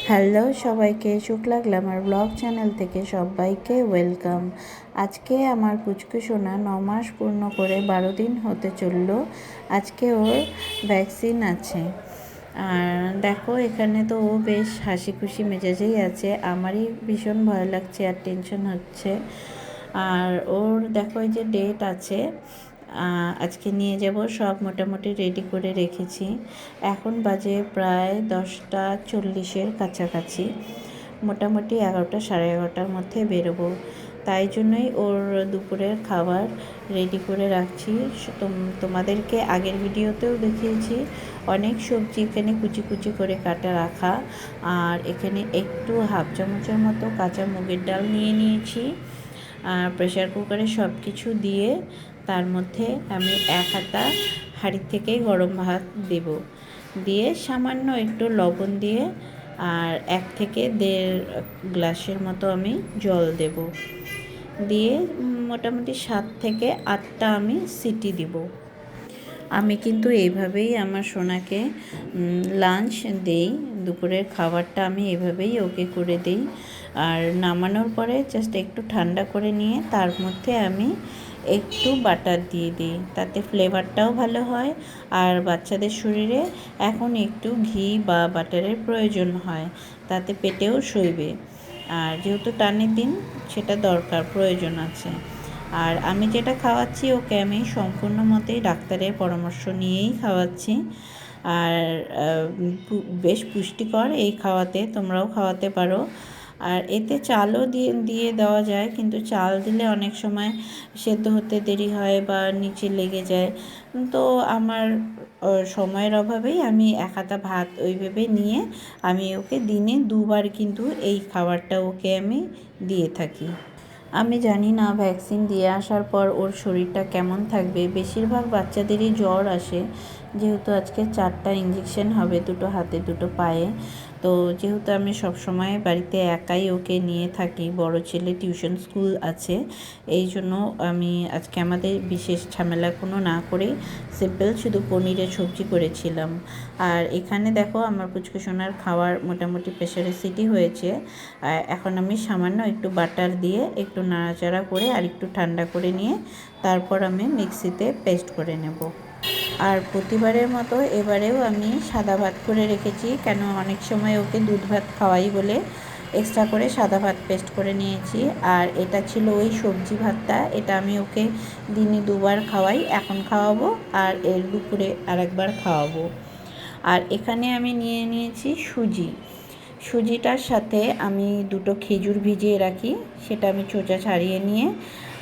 Hello সবাইকে, Shukla Glamour blog channel থেকে সবাইকে ওয়েলকাম। আজকে আমার পুচকু সোনা 9 মাস পূর্ণ করে 12 দিন হতে চলল। আজকে ওর ভ্যাকসিন আছে। আর দেখো এখানে তো ও বেশ হাসি খুশি মেজাজেই আছে। আমারই ভীষণ ভয় লাগছে আর টেনশন হচ্ছে। আর ওর দেখো এই যে ডেট আছে, আজকে নিয়ে যাব, সব মোটামুটি রেডি করে রেখেছি। এখন বাজে প্রায় 10টা 40-এর কাছাকাছি, মোটামুটি 11টা সাড়ে 11টার মধ্যে বেরোবো। তাই জন্যই ওর দুপুরের খাবার রেডি করে রাখছি। তোমাদেরকে আগের ভিডিওতেও দেখিয়েছি, অনেক সবজি এখানে কুচি কুচি করে কাটা রাখা। আর এখানে একটু হাফ চামচের মতো কাঁচা মুগের ডাল নিয়ে নিয়েছি। আর প্রেশার কুকারে সব কিছু দিয়ে তার মধ্যে আমি 1 হাতা হাঁড়ির থেকেই গরম ভাত দেব, দিয়ে সামান্য একটু লবণ দিয়ে আর 1 থেকে 1.5 গ্লাসের মতো আমি জল দেব, দিয়ে মোটামুটি 7 থেকে 8টা আমি সিটি দিব। আমি কিন্তু এইভাবেই আমার সোনাকে লাঞ্চ দেই, দুপুরের খাবারটা আমি এভাবেই ওকে করে দিই। আর নামানোর পরে জাস্ট একটু ঠান্ডা করে নিয়ে তার মধ্যে আমি একটু বাটার দিয়ে দিই, তাতে ফ্লেভারটাও ভালো হয়। আর বাচ্চাদের শরীরে এখন একটু ঘি বা বাটারের প্রয়োজন হয়, তাতে পেটেও সইবে। আর যেহেতু টানের দিন, সেটা দরকার, প্রয়োজন আছে। আর আমি যেটা খাওয়াচ্ছি ওকে, আমি সম্পূর্ণ মতেই ডাক্তারের পরামর্শ নিয়েই খাওয়াচ্ছি। আর বেশ পুষ্টিকর এই খাওয়াতে, তোমরাও খাওয়াতে পারো। আর এতে চালও দিয়ে দেওয়া যায়, কিন্তু চাল দিলে অনেক সময় সেদ্ধ হতে দেরি হয় বা নিচে লেগে যায়। তো আমার সময়ের অভাবেই আমি 1 হাতা ভাত ওইভাবে নিয়ে আমি ওকে দিনে 2বার কিন্তু এই খাবারটা ওকে আমি দিয়ে থাকি। আমি জানি না ভ্যাকসিন দিয়ে আসার পর ওর শরীরটা কেমন থাকবে। বেশিরভাগ বাচ্চাদেরই জ্বর আসে, যেহেতু আজকে 4টা ইঞ্জেকশন হবে, 2টো হাতে 2টো পায়ে। তো যেহেতু আমি সবসময় বাড়িতে একাই ওকে নিয়ে থাকি, বড় ছেলে টিউশন স্কুল আছে, এই জন্য আমি আজকে আমাদের বিশেষ ঝামেলা কোনো না করেই সিম্পল শুধু পনিরের সবজি করেছিলাম। আর এখানে দেখো আমার পুচকু সোনার খাওয়ার মোটামুটি প্রেশারে সিটি হয়েছে। এখন আমি সামান্য একটু বাটার দিয়ে একটু নাড়াচাড়া করে আর একটু ঠান্ডা করে নিয়ে তারপর আমি মিক্সিতে পেস্ট করে নেব। আর প্রতিবারের মতো এবারেও আমি সাদা ভাত করে রেখেছি, কেন অনেক সময় ওকে দুধ ভাত খাওয়াই বলে এক্সট্রা করে সাদা ভাত পেস্ট করে নিয়েছি। আর এটা ছিল ওই সবজি ভাতটা, এটা আমি ওকে দিনে 2বার খাওয়াই, এখন খাওয়াবো আর এর দুপুরে আরেকবার খাওয়াবো। আর এখানে আমি নিয়ে নিয়েছি সুজিটার সাথে আমি 2টো খেজুর ভিজিয়ে রাখি, সেটা আমি চোচা ছাড়িয়ে নিয়ে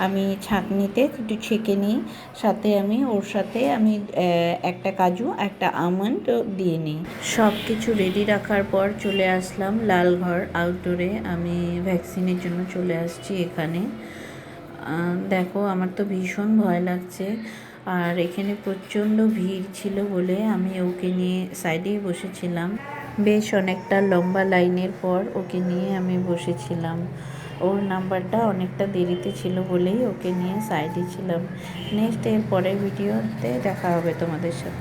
আমি ছাঁকনিতে একটু ছেঁকে নিই। সাথে আমি ওর সাথে আমি একটা কাজু, একটা আমন্ড দিয়ে নিই। সব কিছু রেডি রাখার পর চলে আসলাম লালঘর আউটডোরে। আমি ভ্যাকসিনের জন্য চলে আসছি এখানে। দেখো আমার তো ভীষণ ভয় লাগছে। আর এখানে প্রচণ্ড ভিড় ছিল বলে আমি ওকে নিয়ে সাইডেই বসেছিলাম। বেশ অনেকটা লম্বা লাইনের পর ওকে নিয়ে আমি বসেছিলাম। ওর নাম্বারটা অনেকটা দেরিতে ছিল বলেই ওকে নিয়ে সাইডে ছিলাম। নেক্সট এর পরের ভিডিওতে দেখা হবে তোমাদের সাথে।